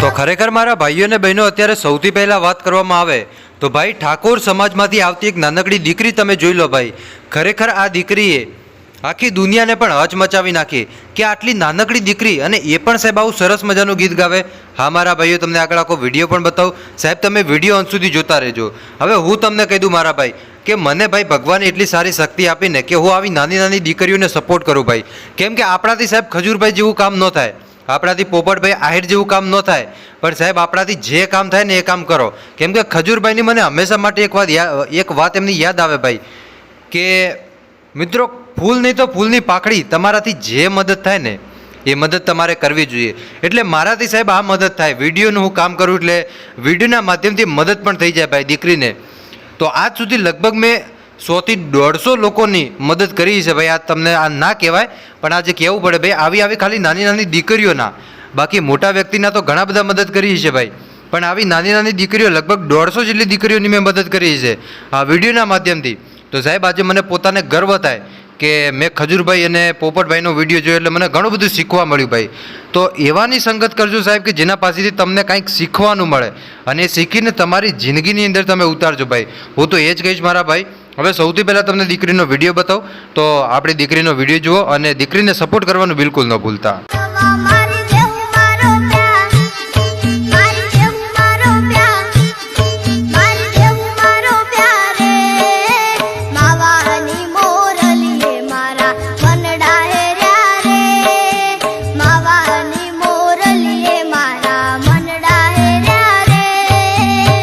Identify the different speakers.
Speaker 1: તો ખરેખર મારા ભાઈઓ અને બહેનો અત્યારે સૌથી પહેલાં વાત કરવામાં આવે તો ભાઈ ઠાકોર સમાજમાંથી આવતી એક નાનકડી દીકરી તમે જોઈ લો ભાઈ. ખરેખર આ દીકરીએ આખી દુનિયાને પણ હચમચાવી નાખી કે આટલી નાનકડી દીકરી અને એ પણ સાહેબ આવું સરસ મજાનું ગીત ગાવે. હા મારા ભાઈઓ, તમને આગળ આખો વિડીયો પણ બતાવું. સાહેબ તમે વિડીયો અંત સુધી જોતા રહેજો. હવે હું તમને કહી દઉં મારા ભાઈ કે મને ભાઈ ભગવાને એટલી સારી શક્તિ આપીને કે હું આવી નાની નાની દીકરીઓને સપોર્ટ કરું ભાઈ. કેમ કે આપણાથી સાહેબ ખજૂરભાઈ જેવું કામ ન થાય, આપણાથી પોપટભાઈ આહિર જેવું કામ ન થાય, પણ સાહેબ આપણાથી જે કામ થાય ને એ કામ કરો. કેમ કે ખજૂરભાઈની મને હંમેશા માટે એક વાત એમની યાદ આવે ભાઈ કે મિત્રો, ફૂલ નહીં તો ફૂલની પાકડી, તમારાથી જે મદદ થાય ને એ મદદ તમારે કરવી જોઈએ. એટલે મારાથી સાહેબ આ મદદ થાય, વિડીયોનું હું કામ કરું એટલે વિડીયોના માધ્યમથી મદદ પણ થઈ જાય ભાઈ દીકરીને. તો આજ સુધી લગભગ મેં 100 થી 150 લોકોની મદદ કરી છે ભાઈ. આ તમને આ ના કહેવાય પણ આજે કહેવું પડે ભાઈ. આવી ખાલી નાની નાની દીકરીઓના, બાકી મોટા વ્યક્તિના તો ઘણા બધા મદદ કરી છે ભાઈ, પણ આવી નાની નાની દીકરીઓ લગભગ 150 જેટલી દીકરીઓની મેં મદદ કરી છે આ વિડીયોના માધ્યમથી. તો સાહેબ આજે મને પોતાને ગર્વ થાય કે મેં ખજૂરભાઈ અને પોપટભાઈનો વિડીયો જોયો એટલે મને ઘણું બધું શીખવા મળ્યું ભાઈ. તો એવાની સંગત કરજો સાહેબ કે જેના પાસેથી તમને કંઈક શીખવાનું મળે અને એ શીખીને તમારી જિંદગીની અંદર તમે ઉતારજો ભાઈ. હું તો એ જ કહીશ મારા ભાઈ. હવે સૌથી પહેલાં તમને દીકરીનો વિડીયો બતાવું, તો આપણી દીકરીનો વિડીયો જુઓ અને દીકરીને સપોર્ટ કરવાનું બિલકુલ ન ભૂલતા.